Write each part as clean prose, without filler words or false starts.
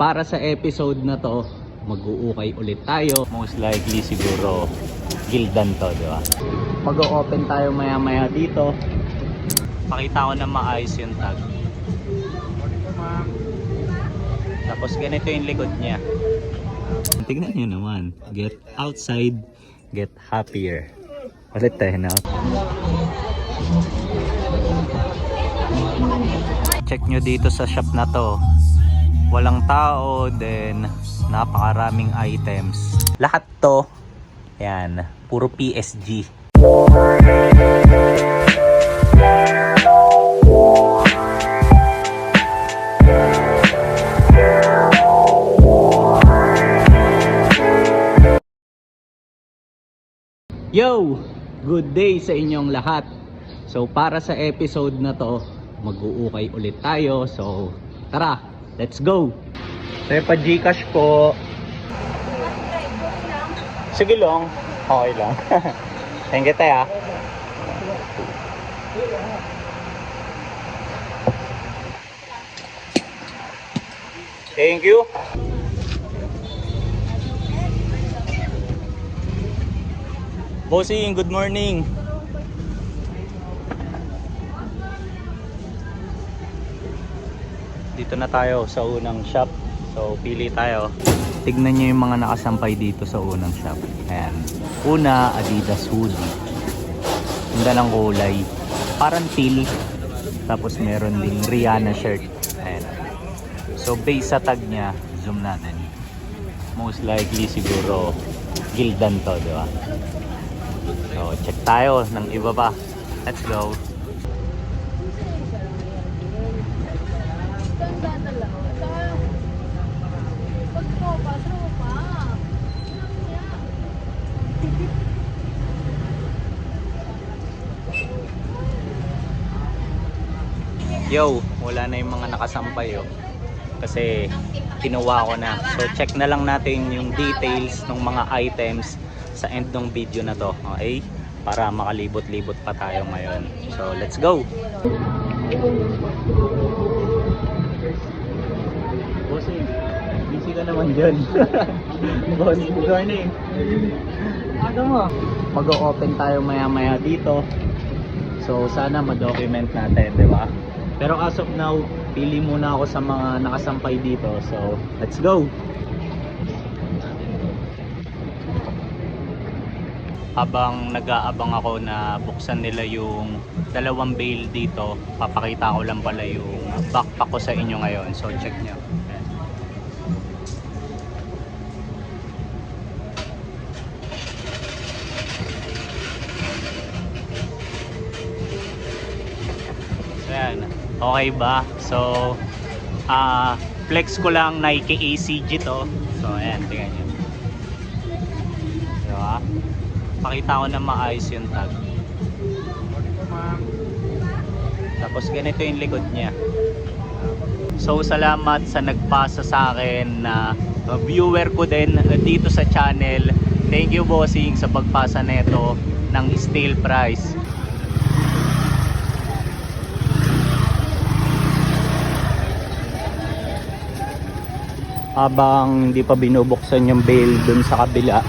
para sa episode na to, mag-uukay ulit tayo. Most likely siguro Gildan to, di ba? Mag-o-open tayo maya-maya dito. Pakita ko na maayos yung tag. Tapos ganito yung likod niya. Tignan nyo naman. Get outside, get happier. Ulit tayo na. Check nyo dito sa shop na to. Walang tao, then napakaraming items. Lahat to, yan, puro PSG. Yo! Good day sa inyong lahat. So para sa episode na to, mag-uukay ulit tayo. So tara, let's go! So pa Gcash po. Sige lang. Okay lang. Thank you tayo. Thank you. Bossing, good morning. Dito na tayo sa unang shop. So, pili tayo. Tignan nyo yung mga nakasampay dito sa unang shop. Ayan. Una, Adidas hoodie. Ganda ng kulay. Parang teal. Tapos meron ding Rihanna shirt. Ayan. So, base sa tag niya, zoom natin. Most likely siguro Gildan to, di ba? So, check tayo ng iba pa. Let's go. Yo, wala na yung mga nakasampay kasi kinuha ko na. So, check na lang natin yung details ng mga items sa end ng video na to, okay? Para makalibot-libot pa tayo ngayon. So, let's go! Bossing, busy ka naman dyan. Boss, good morning. Aga mo? Mag-o-open tayo maya-maya dito. So, sana ma-document natin, di ba? Pero as of now, pili muna ako sa mga nakasampay dito. So, let's go! Habang nag-aabang ako na buksan nila yung dalawang bale dito, papakita ko lang pala yung backpack ko sa inyo ngayon. So check nyo. Ayan. Okay ba? So flex ko lang, Nike ACG to. So ayan, tingnan nyo. Diba? Pakita ko na maayos yung tag. Tapos ganito yung likod niya. So salamat sa nagpasa sa akin na viewer ko din dito sa channel. Thank you bossing sa pagpasa nito ng steel price. Habang hindi pa binubuksan yung bale dun sa kabila,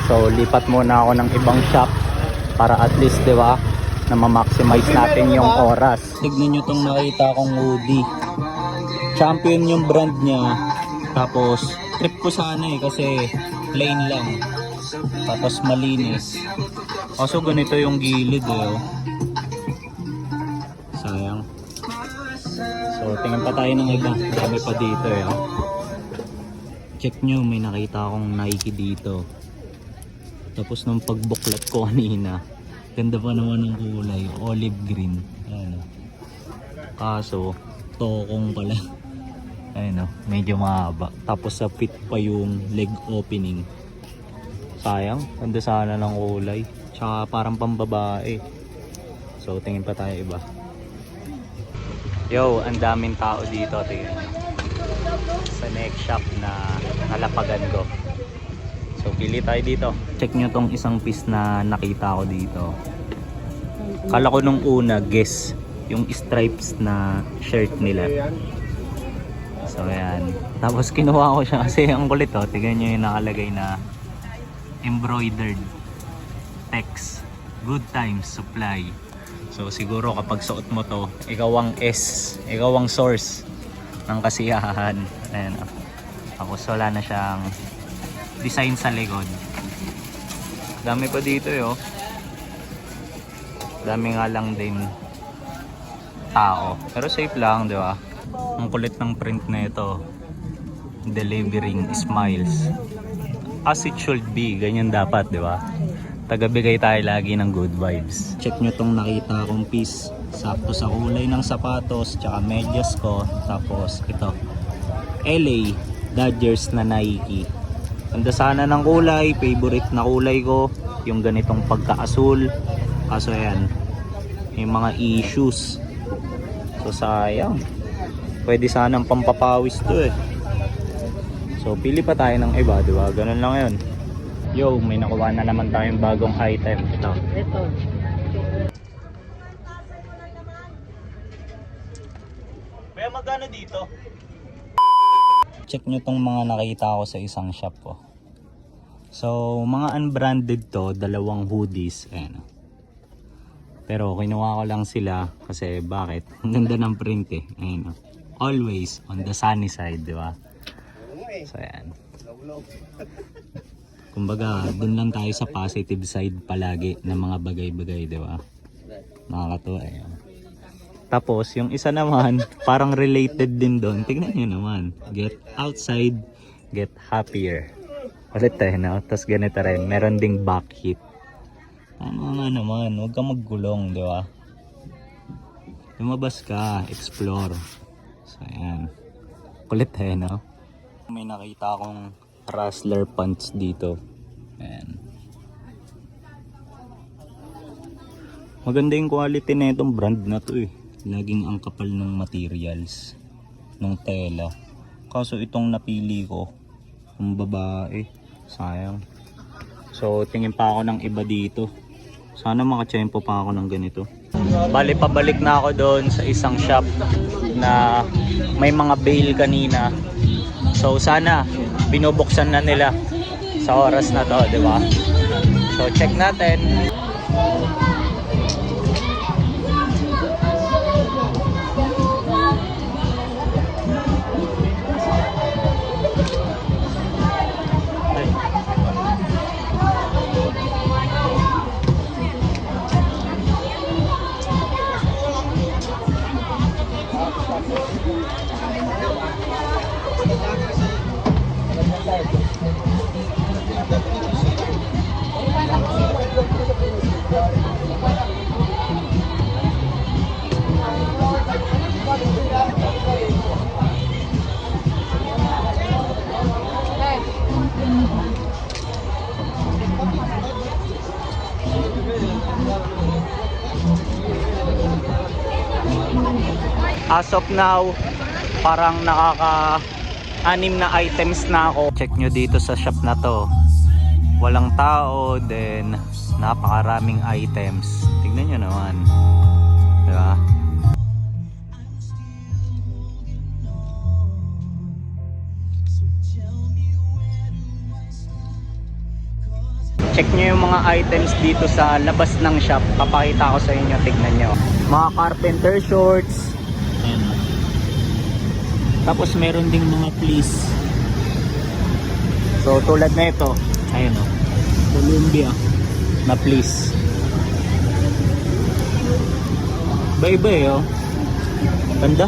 so lipat muna ako ng ibang shop para at least, di ba, na ma-maximize natin yung oras. Tignan nyo itong nakita kong hoodie. Champion yung brand niya. Tapos trip ko sana kasi plain lang. Tapos malinis. Kaso ganito yung gilid Sayang. So tingnan pa tayo ng iba. Marami pa dito Check nyo, may nakita akong Nike dito. Tapos nung pagbuklat ko kanina, ganda pa naman ng kulay, olive green. Ayan. Kaso tokong pala. Ayan, medyo mahaba. Tapos sa fit pa yung leg opening. Sayang, ganda sana ng kulay. Tsaka parang pambabae. So tingin pa tayo iba. Yo, ang daming tao dito, tingnan nyo. Sa next shop na nalapagan ko. So pili tayo dito. Check nyo tong isang piece na nakita ko dito. Kala ko nung una, guess, yung stripes na shirt nila. So ayan. Tapos kinuha ko siya kasi ang kulit oh. Tignan nyo yung nakalagay na embroidered text. Good times supply. So siguro kapag suot mo to, ikaw ang ikaw ang source ng kasiyahan. Ayan oh. Tapos wala na siyang design sa likod. Dami pa dito eh oh. Dami nga lang din tao. Pero safe lang, di ba? Ang kulit ng print na ito. Delivering smiles. As it should be. Ganyan dapat, di ba? Tagabigay tayo lagi ng good vibes. Check nyo tong nakita kong piece. Sakto sa kulay ng sapatos, tsaka medyas ko. Tapos ito. LA Dodgers na Nike. Ganda sana ng kulay. Favorite na kulay ko. Yung ganitong pagka-asul. Kaso ayan, may mga issues. So sayang. Pwede sanang pampapawis to eh. So pili pa tayo ng iba, di ba? Ganun lang yun. Yo, may nakuha na naman tayong bagong item. Ito. Kaya magkano dito? Check nyo tong mga nakita ko sa isang shop po. So mga unbranded to, dalawang hoodies. Ayan. Pero kinuha ko lang sila kasi bakit? Ang ganda ng print eh. Ayun, always on the sunny side, di ba? So ayan. Kumbaga, dun lang tayo sa positive side palagi ng mga bagay-bagay, di ba? Nakakatuwa eh. Tapos yung isa naman, parang related din doon. Tignan nyo naman. Get outside, get happier. Ulit eh, no? Tapos ganito rin. Meron ding back hit. Ano nga naman, huwag kang maggulong, di ba? Lumabas ka, explore. So, ayan. Kulit eh, no? May nakita akong Rustler pants dito. Ayan. Maganda yung quality na itong brand na to eh. Laging ang kapal ng materials, ng tela. Kaso itong napili ko, ang babae, sayang. So, tingin pa ako ng iba dito. Sana makatsyempo pa ako ng ganito. Bali, pabalik na ako doon sa isang shop na may mga bail kanina. So sana binubuksan na nila sa oras na to, di ba? So check natin. As of now, parang nakaka-anim na items na ako. Check nyo dito sa shop na to. Walang tao, then napakaraming items. Tignan nyo naman. Diba? Check nyo yung mga items dito sa labas ng shop. Papakita ko sa inyo, tignan nyo. Mga carpenter shorts. Ayan. Tapos meron ding mga fleece. So tulad na ito, ayun o, Columbia na fleece. Iba-iba eh oh. Ganda.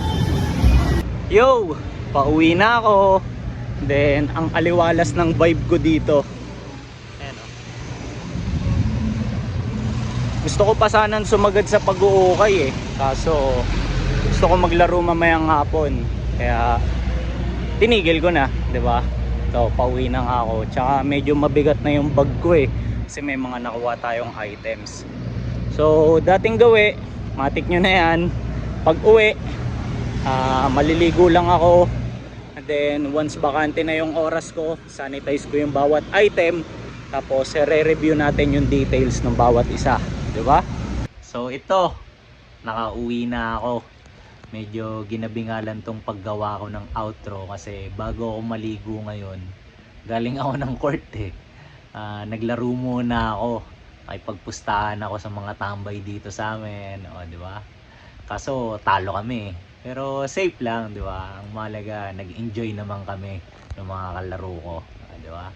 Yo, pauwi na ako. Then ang aliwalas ng vibe ko dito. Ayan o. Gusto ko pa sanang sumagad sa pag-uukay eh. Kaso gusto ko maglaro mamayang hapon. Kaya tinigil ko na, 'di ba? So, pauwi na nga ako. Tsaka medyo mabigat na yung bag ko eh. Kasi may mga nakuha tayong items. So, dating gawi, matik nyo na yan. Pag uwi, maliligo lang ako. And then, once bakante na yung oras ko, sanitize ko yung bawat item. Tapos, re-review natin yung details ng bawat isa. Diba? So, ito. Nakauwi na ako. medyo ginabingalan tong paggawa ko ng outro kasi bago ako maligo ngayon, galing ako ng court eh. Naglaro muna ako. Ay pagpustahan ako sa mga tambay dito sa amin, o di ba? Kaso talo kami. Pero safe lang, di ba? Ang mahalaga, nag-enjoy naman kami ng mga kalaro ko, di ba?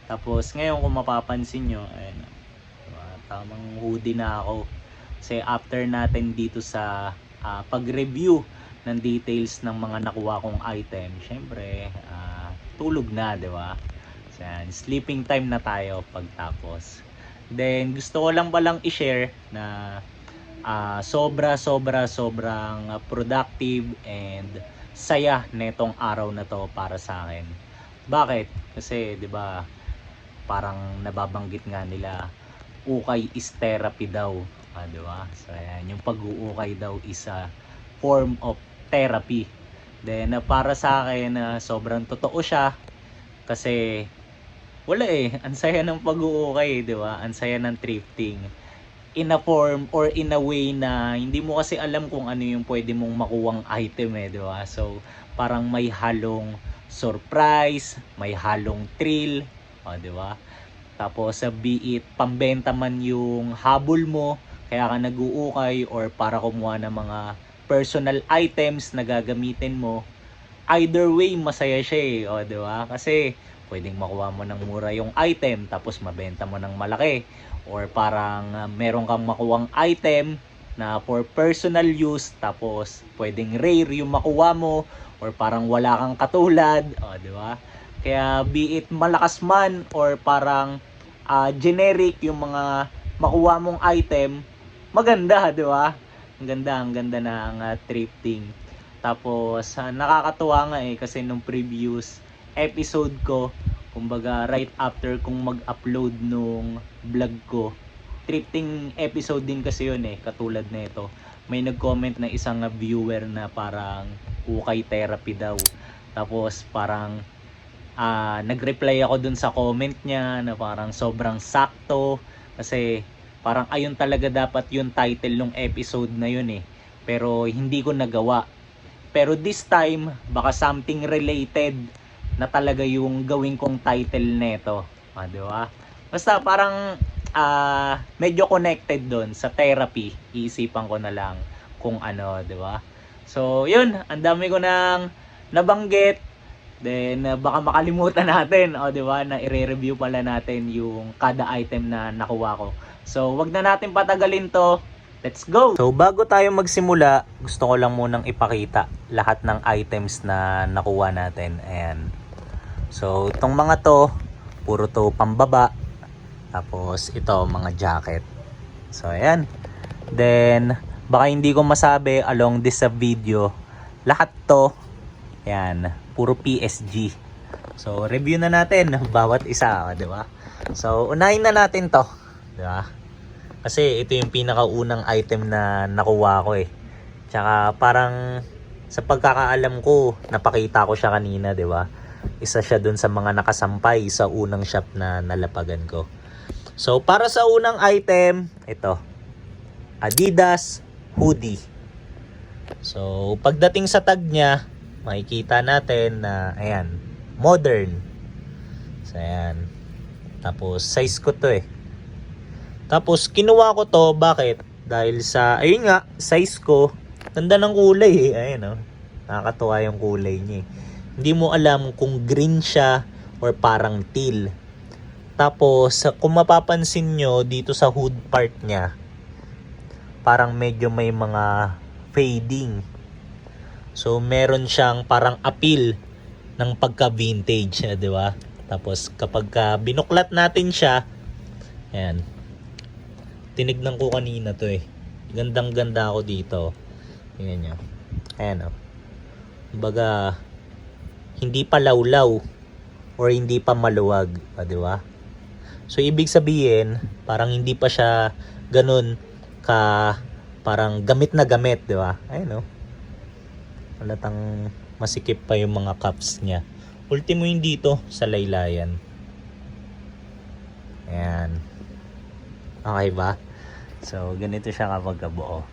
Tapos ngayon kung mapapansin nyo, ayun, diba? Tamang hoodie na ako. Kasi after natin dito sa pag-review ng details ng mga nakuha kong item, syempre tulog na, di ba? So, sleeping time na tayo pagtapos. Then gusto ko lang palang i-share na sobrang productive and saya netong araw na to para sa akin. Bakit? Kasi 'di ba, parang nababanggit nga nila, ukay is therapy daw, 'di ba? So ayan, yung pag-uukay daw is a form of therapy. Then para sa akin, sobrang totoo siya kasi wala eh, ang saya ng pag-uukay, 'di ba? Ang saya ng thrifting in a form or in a way na hindi mo kasi alam kung ano yung pwede mong makuwang item eh, di ba? So, parang may halong surprise, may halong thrill, di ba? Tapos, be it pambenta man yung habol mo, kaya ka nag-uukay, or para kumuha ng mga personal items na gagamitin mo, either way, masaya siya eh, di ba? Kasi, pwedeng makuha mo ng mura yung item, tapos mabenta mo ng malaki. Or parang meron kang makuwang item na for personal use, tapos pwedeng rare yung makuha mo, or parang wala kang katulad, di ba? Kaya be it malakas man or parang generic yung mga makuha mong item, maganda, di ba? Ang ganda ng thrifting. Tapos nakakatuwa nga eh kasi nung previous episode ko, kumbaga right after kung mag-upload nung vlog ko, thrifting episode din kasi yun eh, katulad nito. May nag-comment na isang viewer na parang ukay therapy daw. Tapos parang nag-reply ako dun sa comment niya na parang sobrang sakto kasi parang ayun talaga dapat yung title ng episode na yun eh. Pero hindi ko nagawa. Pero this time, baka something related na talaga yung gawin kong title neto, di ba? Basta parang medyo connected doon sa therapy. Iisipan ko na lang kung ano, di ba? So, yun, ang dami ko nang nabanggit. Then baka makalimutan natin, di ba, na i-review pala natin yung kada item na nakuha ko. So, wag na natin patagalin to. Let's go! So, bago tayo magsimula, gusto ko lang munang ipakita lahat ng items na nakuha natin. Ayan. So, itong mga to, puro to pambaba. Tapos, ito, mga jacket. So, ayan. Then, baka hindi ko masabi along this video, lahat to, ayan, puro PSG. So, review na natin bawat isa, di ba? So, unahin na natin to, di ba? Kasi ito yung pinakaunang item na nakuha ko eh. Tsaka parang sa pagkakaalam ko, napakita ko siya kanina, di ba? Isa siya dun sa mga nakasampay sa unang shop na nalapagan ko. So, para sa unang item, ito. Adidas hoodie. So, pagdating sa tag niya, makikita natin na, ayan, modern. So, ayan. Tapos, size ko to eh. Tapos, kinuha ko to, bakit? Dahil sa, ayun nga, size ko, ganda ng kulay eh. Ayan, oh. Nakakatuwa yung kulay niya eh. Hindi mo alam kung green siya or parang teal. Tapos, kung mapapansin nyo dito sa hood part niya, parang medyo may mga fading. So, meron siyang parang appeal ng pagka-vintage, di ba? Tapos, kapag binuklat natin siya, ayan, tinignan ko kanina to eh. Gandang-ganda ako dito. Tingnan nyo. Ayan, oh. Kumbaga, hindi pa lawlaw or hindi pa maluwag, di ba? So ibig sabihin, parang hindi pa siya ganun ka parang gamit na gamit, di ba? Ayun, oh. Halatang masikip pa yung mga cups niya. Ultimo yung dito sa laylayan. Ayan. Okay ba? So ganito siya kapag buo.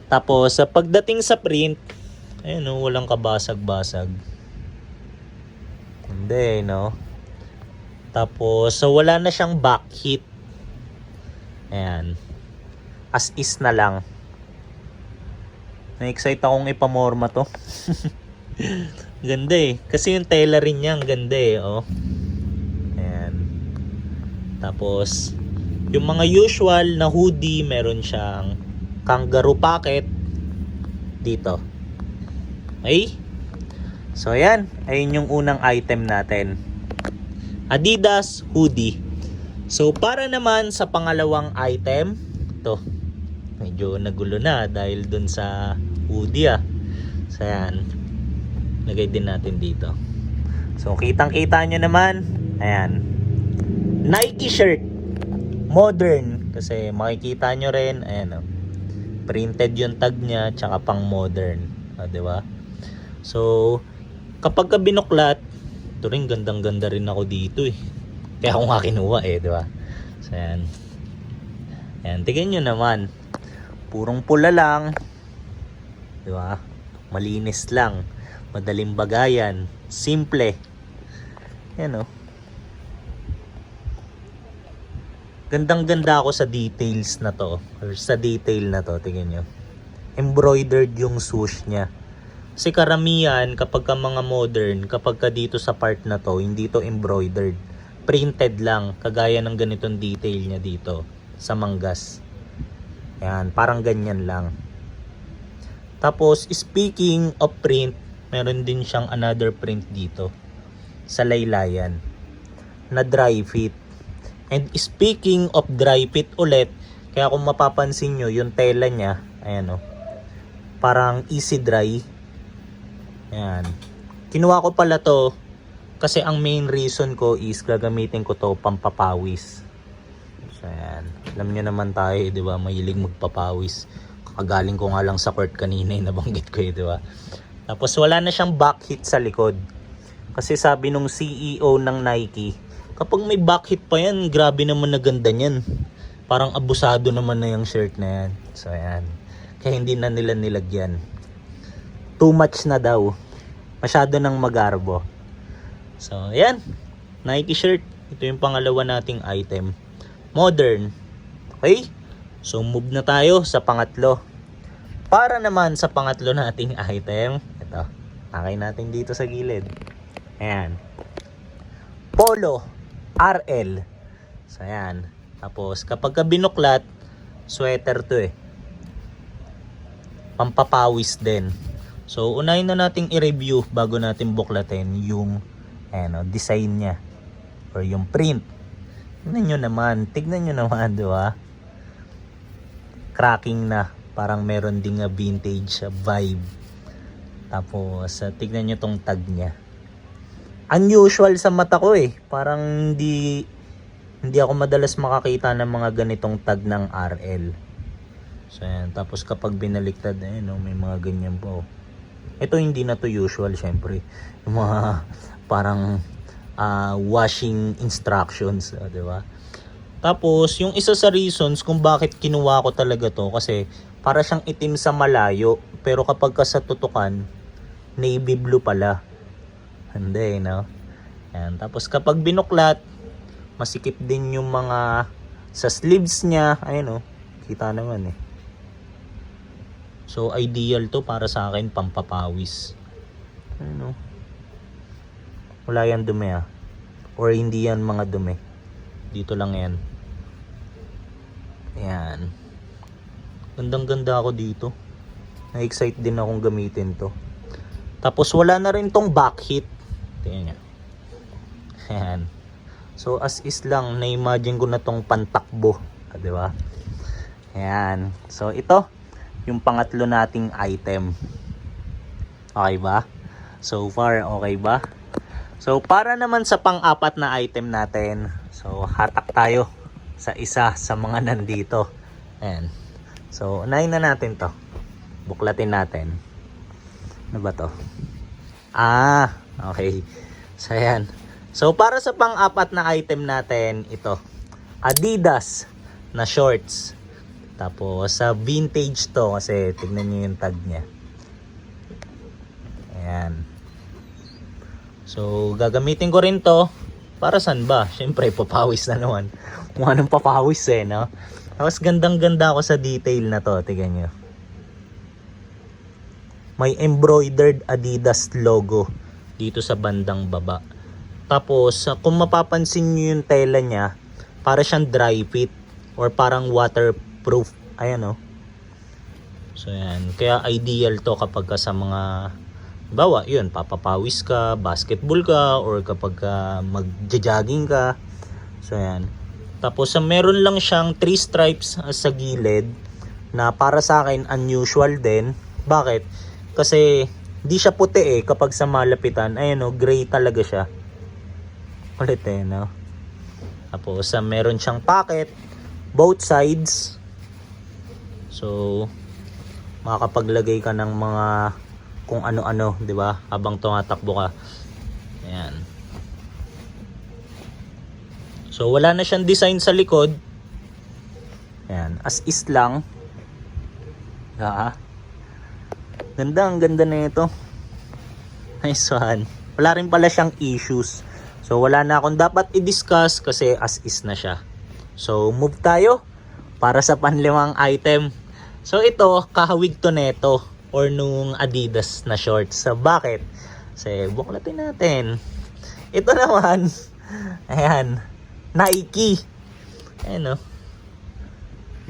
Tapos sa pagdating sa print, ayun no, walang kabasag-basag. Hindi, no? Tapos, so wala na siyang back hit. Ayan. As is na lang. Na-excite akong ipamorma to. Ganda eh. Kasi yung tela rin niya, ang ganda eh. Oh. Ayan. Tapos, yung mga usual na hoodie, meron siyang kangaroo pocket dito. Okay? So, ayan. Ayun yung unang item natin. Adidas hoodie. So, para naman sa pangalawang item, ito. Medyo nagulo na dahil dun sa hoodie ah. So, ayan. Lagay din natin dito. So, kitang-kita nyo naman. Ayan. Nike shirt. Modern. Kasi makikita nyo rin. Ayan o. Printed yung tag niya. Tsaka pang modern. O, diba? So, kapag ka binuklat, ito rin gandang-ganda rin ako dito eh. Kaya ako nga kinuha eh, di ba? So, ayan. Ayan, tingnan nyo naman. Purong pula lang. Di ba? Malinis lang. Madaling bagayan. Simple. Ayan o. Gandang-ganda ako sa details na to. Or sa detail na to, tingnan nyo. Embroidered yung swoosh niya. Kasi karamihan kapag ka mga modern, kapag ka dito sa part na to, hindi to embroidered. Printed lang, kagaya ng ganitong detail niya dito sa manggas. Ayan, parang ganyan lang. Tapos, speaking of print, meron din siyang another print dito sa laylayan na dry fit. And speaking of dry fit ulit, kaya kung mapapansin nyo, yung tela niya, ayan o, parang easy dry. Ayan. Kinuha ko pala to kasi ang main reason ko is gagamitin ko to pampapawis. So ayan. Alam nyo naman tayo, di ba? Mahilig magpapawis. Kakagaling ko nga lang sa court kanina, nabanggit ko di ba? Tapos wala na siyang back hit sa likod. Kasi sabi nung CEO ng Nike, kapag may back hit pa yan, grabe naman na ganda niyan. Parang abusado naman na yung shirt na yan. So ayan. Kaya hindi na nila nilagyan. Too much na daw. Masyado nang magarbo. So, ayan. Nike shirt. Ito yung pangalawa nating item. Modern. Okay? So, move na tayo sa pangatlo. Para naman sa pangatlo nating item, ito. Pakay natin dito sa gilid. Ayan. Polo. RL. So, ayan. Tapos, kapag ka binuklat, sweater to eh. Pampapawis din. So, unahin na nating i-review bago natin buklatin yung design niya or yung print. Tignan nyo naman, di ba? Cracking na. Parang meron ding vintage vibe. Tapos, tignan nyo tong tag niya. Unusual sa mata ko eh. Parang hindi ako madalas makakita ng mga ganitong tag ng RL. So, ayan. Tapos, kapag binaliktad, may mga ganyan po. Ito hindi na to usual syempre. Yung mga parang washing instructions, di ba? Tapos yung isa sa reasons kung bakit kinuha ko talaga to kasi para siyang itim sa malayo pero kapag ka sa tutukan navy blue pala. Hindi, no? Ayan. Tapos kapag binuklat masikip din yung mga sa sleeves niya, ayun kita naman eh. So, ideal to para sa akin, pampapawis. Ano? Wala yan dumi ah. Or hindi yan mga dumi. Dito lang yan. Ayan. Gandang-ganda ako dito. Na-excite din akong gamitin to. Tapos, wala na rin tong back hit. Tingnan nyo. Ayan. So, as is lang, na-imagine ko na tong pantakbo. Diba? Ayan. So, ito. Yung pangatlo nating item. Okay ba? So far, okay ba? So para naman sa pang-apat na item natin, so hatak tayo sa isa sa mga nandito. Ayan. So unahin na natin to. Buklatin natin. Ano ba to? Okay. So ayan. So para sa pang-apat na item natin, ito. Adidas na shorts. Tapos sa vintage to kasi tignan nyo yung tag niya. Ayan. So gagamitin ko rin to para saan ba? Syempre papawis na naman. Kung anong papawis no? Tapos gandang ganda ako sa detail na to. Tignan nyo. May embroidered Adidas logo dito sa bandang baba. Tapos kung mapapansin nyo yung tela niya, para siyang dry fit or parang waterproof. Ayan So yan. Kaya ideal to kapag ka sa mga bawa, yun, papapawis ka, basketball ka, or kapag magja-jogging ka. So yan. Tapos meron lang siyang 3 stripes sa gilid na para sa akin unusual din. Bakit? Kasi di siya puti kapag sa malapitan. Ayan gray talaga siya. Ulit no? Tapos meron siyang pocket both sides. So makakapaglagay ka ng mga kung ano-ano, 'di ba? Habang tumatakbo ka. Ayan. So wala na siyang design sa likod. Ayan, as is lang. Ganda, ang ganda na ito. Nice one. Wala rin pala siyang issues. So wala na akong dapat i-discuss kasi as is na siya. So move tayo para sa panlimang item. So ito, kahawig to neto or nung Adidas na shorts. So bakit? Kasi buklatin natin. Ito naman, ayan, Nike. Ayan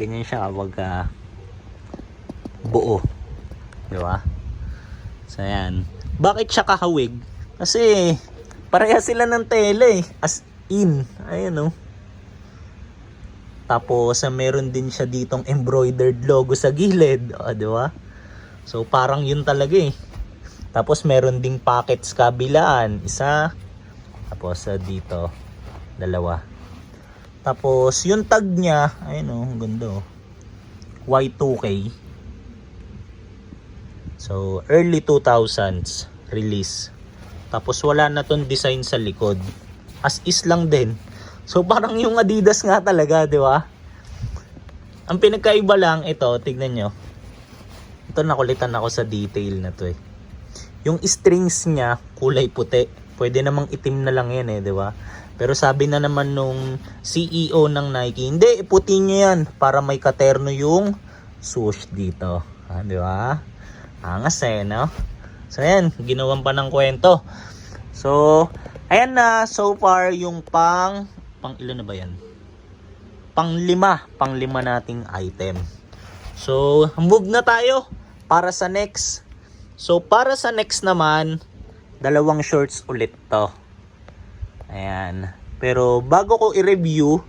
ganyan siya kapag buo. Diba? So ayan. Bakit siya kahawig? Kasi pareha sila ng tela as in. Ayan Tapos meron din siya ditong embroidered logo sa gilid. Diba? So parang yun talaga Tapos meron ding pockets kabilaan. Isa. Tapos dito. 2. Tapos yung tag niya. Ayun ang ganda Y2K. So early 2000s release. Tapos wala na tong design sa likod. As is lang din. So parang yung Adidas nga talaga, di ba? Ang pinagkaiba lang ito, tignan nyo. Ito nakulitan ako sa detail na to Yung strings niya kulay puti. Pwede namang itim na lang yan di ba? Pero sabi na naman nung CEO ng Nike, hindi, iputi nyo yan para may katerno yung swoosh dito. Di ba? Angas no? So ayan, ginawan pa ng kwento. So, ayan na so far yung pang ilan na ba yan? Pang-lima nating item. So, move na tayo para sa next. So, para sa next naman, 2 shorts ulit to. Ayan. Pero bago ko i-review,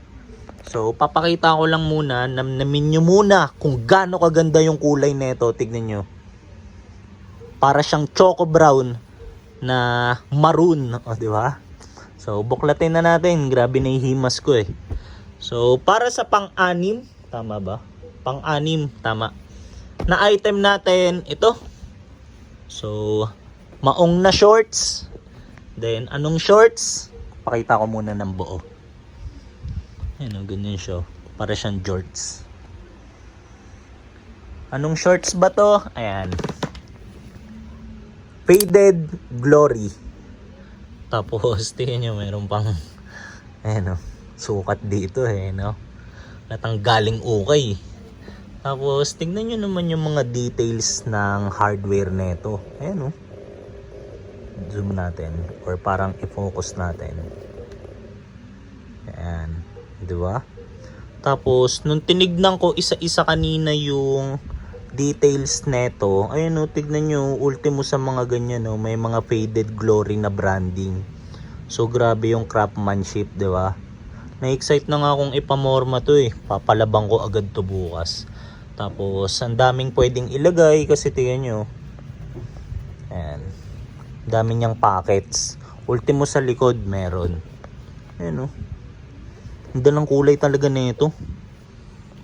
so papakita ko lang muna, namnamin nyo muna kung gaano kaganda yung kulay nito. Tignan nyo. Para siyang choco brown na maroon, di ba? So buklatin na natin. Grabe na himas ko So para sa pang-anim, tama ba? Pang-anim, tama. Na item natin ito. So maong na shorts. Then anong shorts? Pakita ko muna ng buo. Ayan ganyan siya. Para siyang shorts. Anong shorts ba to? Ayan. Faded Glory. Tapos tingnan nyo, meron pang sukat dito natanggaling okay. Tapos tingnan nyo naman yung mga details ng hardware nito. Ayan zoom natin or parang i-focus natin. Ayan, di ba? Tapos nung tinignan ko isa-isa kanina yung details neto, ayun tignan nyo, ultimo sa mga ganyan may mga Faded Glory na branding. So grabe yung craftsmanship, di ba? Na-excite na nga akong ipamorma to papalabang ko agad to bukas. Tapos ang daming pwedeng ilagay kasi tingnan nyo. Ayan. Dami niyang pockets. Ultimo sa likod meron. Ayan Ganda ng kulay talaga nito.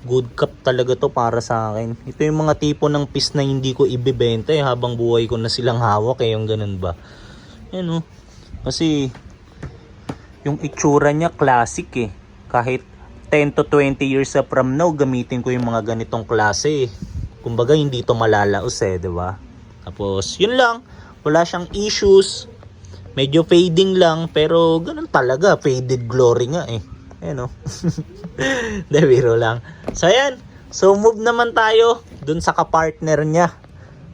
Good cup talaga to para sa akin. Ito yung mga tipo ng piece na hindi ko ibebenta habang buhay ko na silang hawak yung ganun ba. Ayan Kasi yung itsura niya classic Kahit 10 to 20 years from now, gamitin ko yung mga ganitong klase. Kumbaga, hindi to malalaos di ba? Tapos, yun lang. Wala siyang issues. Medyo fading lang, pero ganun talaga. Faded glory nga Ayan biro lang. So, ayan. So, move naman tayo dun sa kapartner niya.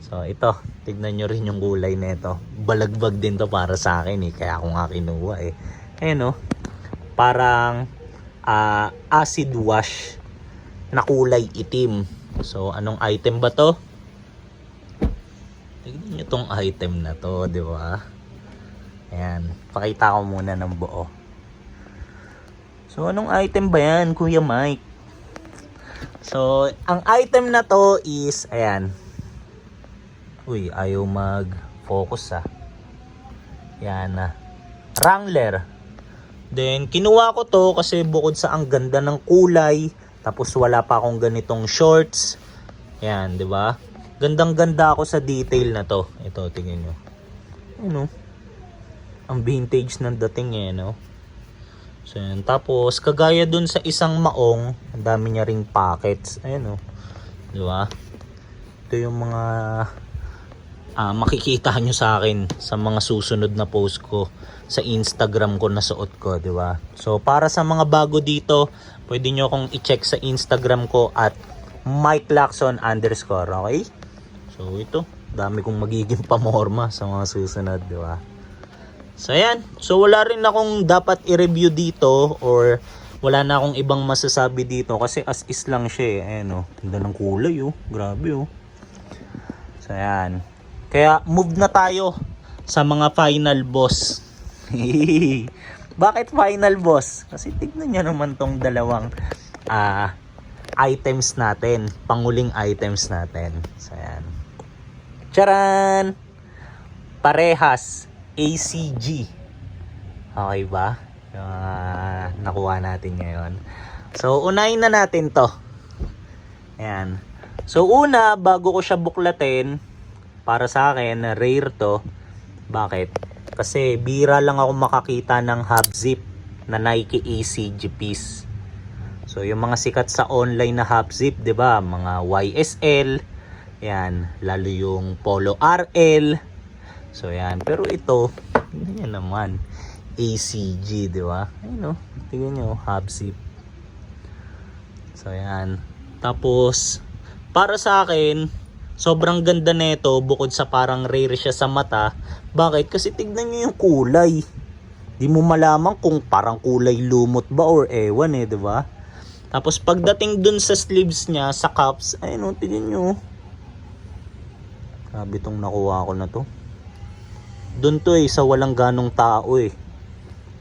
So, ito. Tignan nyo rin yung kulay nito. Balagbag din to para sa akin Kaya ako nga kinuha Ayan parang acid wash na kulay itim. So, anong item ba to? Tignan nyo tong item na to, di ba? Ayan. Pakita ko muna ng buo. So, anong item ba yan, Kuya Mike? So, ang item na to is, ayan. Uy, ayaw mag-focus Yan Wrangler. Then, kinuha ko to kasi bukod sa ang ganda ng kulay, tapos wala pa akong ganitong shorts. Yan, di ba? Gandang-ganda ako sa detail na to. Ito, tingnan nyo. Ang vintage ng dating So, yan. Tapos, kagaya dun sa isang maong, ang dami niya ring pockets. Ayan di ba? Ito yung mga makikita nyo sa akin sa mga susunod na post ko sa Instagram ko na suot ko, di ba? So, para sa mga bago dito, pwede nyo akong i-check sa Instagram ko at MikeLacson_, okay? So, ito. Dami kong magiging pamorma sa mga susunod, di ba? So, ayan. So, wala rin akong dapat i-review dito or wala na akong ibang masasabi dito kasi as is lang siya Ayan ganda ng kulay Grabe So, ayan. Kaya, move na tayo sa mga final boss. Bakit final boss? Kasi tignan nyo naman tong dalawang items natin. Panguling items natin. So, ayan. Charan! Parehas. ACG. Okay ba? Nakuha natin ngayon. So, unahin na natin to. Ayan. So, una, bago ko siya buklatin, para sa akin, rare to. Bakit? Kasi bira lang ako makakita ng half zip na Nike ACG piece. So yung mga sikat sa online na half zip, 'di ba? Mga YSL, 'yan, lalo yung Polo RL. So 'yan, pero ito, tingnan naman, ACG, 'di ba? Ayun tingnan niyo, half zip. So 'yan. Tapos para sa akin, sobrang ganda nito bukod sa parang rare siya sa mata. Bakit? Kasi tignan nyo yung kulay. Di mo malaman kung parang kulay lumot ba or ewan di ba? Tapos pagdating dun sa sleeves niya, sa cups, ayun tignan nyo. Grabe tong nakuha ko na to. Dun to sa walang ganong tao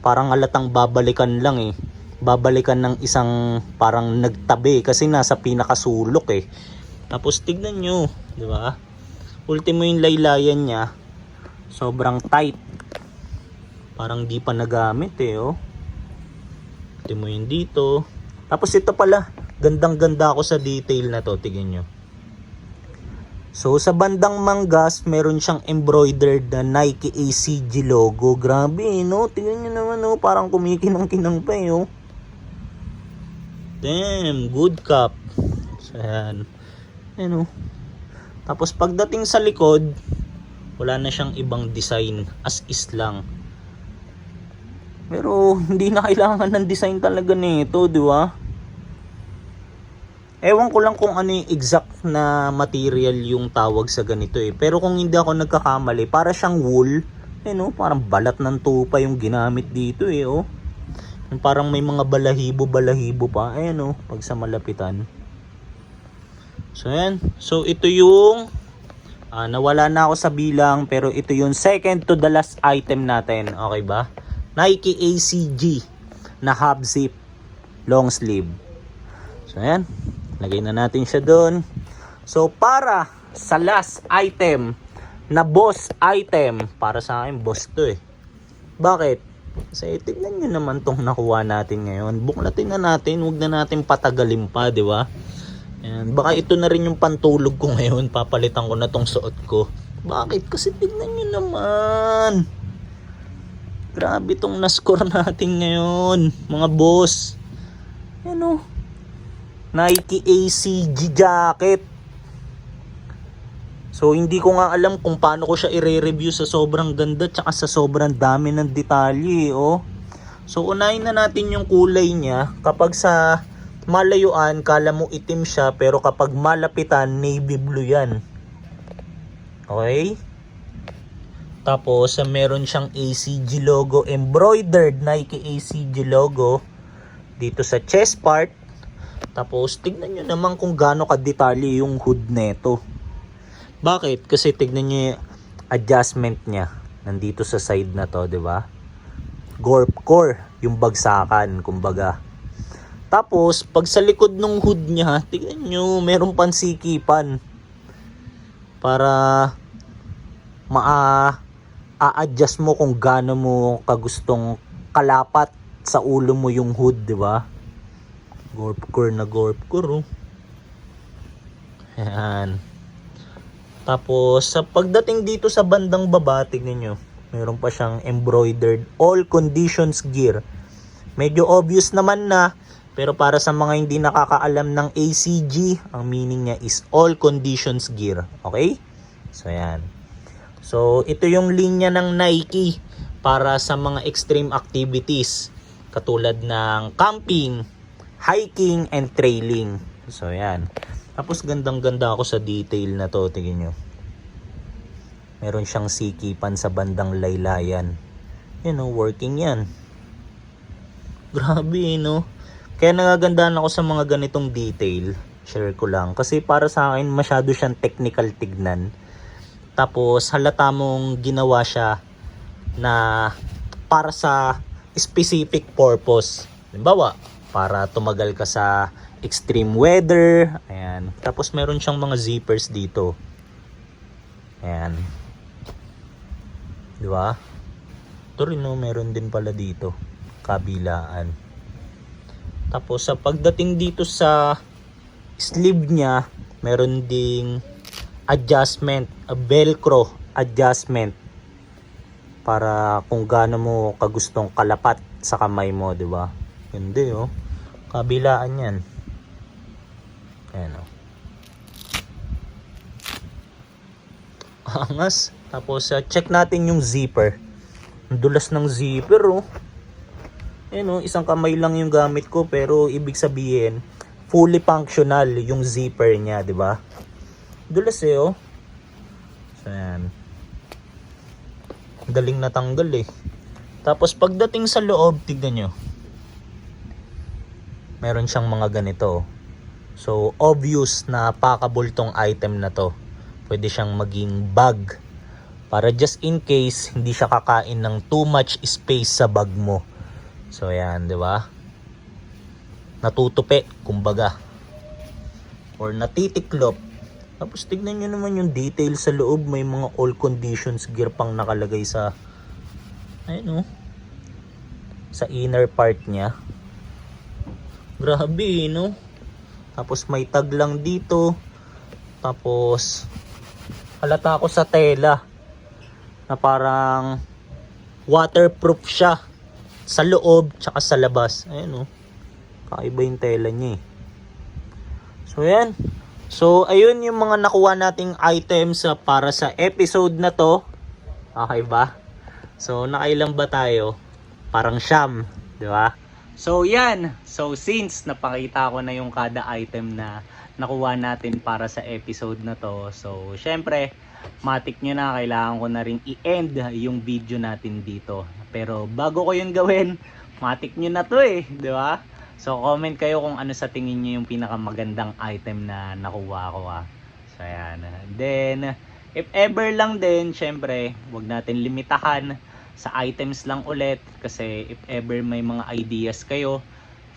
Parang halatang babalikan lang Babalikan ng isang parang nagtabi kasi nasa pinakasulok Tapos tignan nyo, di ba? Ultimo yung laylayan niya, sobrang tight. Parang di pa nagamit Ultimo yung dito. Tapos ito pala, gandang-ganda ako sa detail na to, tignan nyo. So sa bandang manggas, meron siyang embroidered na Nike ACG logo. Grabe tignan nyo naman parang kumikinang-kinang pa Damn, good cup. So yan. Tapos pagdating sa likod, wala na siyang ibang design, as is lang. Pero hindi na kailangan ng design talaga nito, di ba? Ewan ko lang kung ano yung exact na material yung tawag sa ganito Pero kung hindi ako nagkakamali, para siyang wool. Parang balat ng tupa yung ginamit dito Yung parang may mga balahibo pa. Pag sa malapitan. So yan. So ito yung nawala na ako sa bilang, pero ito yung second to the last item natin. Okay ba? Nike ACG na half zip long sleeve. So yan. Lagay na natin siya doon. So para sa last item na boss item, para sa akin boss to Bakit? Kasi tignan nyo naman tong nakuha natin ngayon. Buklatin na natin. Huwag na natin patagalin pa, di ba? Ayan. Baka ito na rin yung pantulog ko ngayon. Papalitan ko na tong suot ko. Bakit? Kasi tignan nyo naman. Grabe tong nascore natin ngayon, mga boss. Ano? Nike ACG jacket. So hindi ko nga alam kung paano ko siya i-review sa sobrang ganda tsaka sa sobrang dami ng detalye, oh. So unahin na natin yung kulay niya. Kapag sa malayuan, kala mo itim siya, pero kapag malapitan, navy blue yan. Okay? Tapos meron siyang ACG logo, embroidered Nike ACG logo dito sa chest part. Tapos tignan nyo naman kung gaano ka-detalye yung hood neto. Bakit? Kasi tignan nyo yung adjustment niya. Nandito sa side na to, di ba? Gorp core, yung bagsakan, kumbaga. Tapos, pag sa likod ng hood niya, tignan nyo, meron pansikipan. Para a-adjust mo kung gaano mo kagustong kalapat sa ulo mo yung hood, di ba? Gorp core na gorp core, oh. Ayan. Tapos, sa pagdating dito sa bandang baba, tignan nyo, meron pa siyang embroidered all conditions gear. Medyo obvious naman na, pero para sa mga hindi nakakaalam ng ACG, ang meaning niya is all conditions gear. Okay? So, yan. So, ito yung linya ng Nike para sa mga extreme activities. Katulad ng camping, hiking, and trailing. So, yan. Tapos gandang-ganda ako sa detail na to, tingin nyo. Meron siyang sikipan sa bandang laylayan. You know, working yan. Grabe, no? Kaya nagagandaan ako sa mga ganitong detail. Share ko lang. Kasi para sa akin, masyado siyang technical tignan. Tapos halata mong ginawa siya na para sa specific purpose. Halimbawa, para tumagal ka sa extreme weather. Ayan. Tapos meron siyang mga zippers dito. Ayan. Di ba? Ito rin, no, meron din pala dito. Kabilaan. Tapos sa pagdating dito sa sleeve niya, meron ding adjustment, a velcro adjustment. Para kung gaano mo kagustong kalapat sa kamay mo, di ba? Hindi, oh. Kabilaan yan. Ayan, o. Angas. Tapos, check natin yung zipper. Ang dulas ng zipper, oh. Ayan, o. Isang kamay lang yung gamit ko, pero ibig sabihin, fully functional yung zipper niya, di ba? Dulas, eh, oh. So, ayan. Daling natanggal, eh. Tapos, pagdating sa loob, tignan nyo. Meron siyang mga ganito. So, obvious na packable tong item na to. Pwede siyang maging bag. Para just in case, hindi siya kakain ng too much space sa bag mo. So, ayan, di ba? Natutupi, kumbaga. Or natitiklop. Tapos, tignan nyo naman yung detail sa loob. May mga all conditions gear pang nakalagay sa, ayun, oh, sa inner part niya. Grabe, no? Tapos may tag lang dito. Tapos halata ako sa tela na parang waterproof siya sa loob tsaka sa labas. Ayun, oh. Kakaiba yung tela niya, eh. So, yan. So, ayun yung mga nakuha nating items para sa episode na to. Okay ba? So, nakailang ba tayo? Parang siyam, di ba? So yan, so since napakita ko na yung kada item na nakuha natin para sa episode na to, so syempre, matik nyo na, kailangan ko na rin i-end yung video natin dito. Pero bago ko yun gawin, matik nyo na to, eh, di ba? So comment kayo kung ano sa tingin nyo yung pinakamagandang item na nakuha ko, ah. So yan, then if ever lang din, syempre, wag natin limitahan sa items lang ulit, kasi if ever may mga ideas kayo,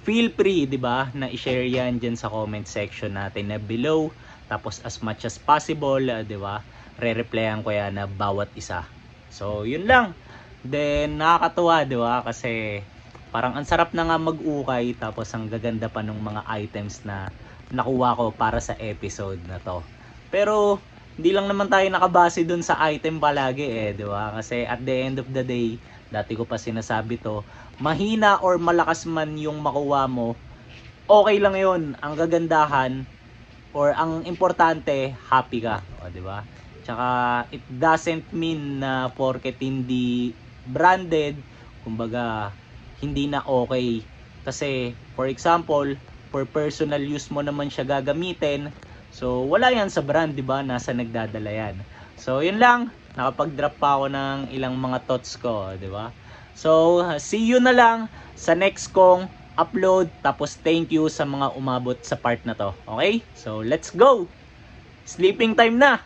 feel free, 'di ba, na i-share yan diyan sa comment section natin na below. Tapos as much as possible, 'di ba, re-replyan ko yan na bawat isa. So yun lang. Then nakakatuwa, 'di ba, kasi parang ang sarap na nga mag-ukay, tapos ang gaganda pa ng mga items na nakuha ko para sa episode na to. Pero hindi lang naman tayo nakabase dun sa item palagi, eh, di ba? Kasi at the end of the day, dati ko pa sinasabi to, mahina or malakas man yung makuha mo, okay lang yun. Ang gagandahan or ang importante, happy ka. O, di ba? Tsaka, it doesn't mean na porket hindi branded, kumbaga, hindi na okay. Kasi, for example, for personal use mo naman siya gagamitin. So, wala yan sa brand, di ba? Nasa nagdadala yan. So, yun lang. Nakapag-drop pa ako ng ilang mga thoughts ko, di ba? So, see you na lang sa next kong upload. Tapos thank you sa mga umabot sa part na to. Okay? So let's go! Sleeping time na!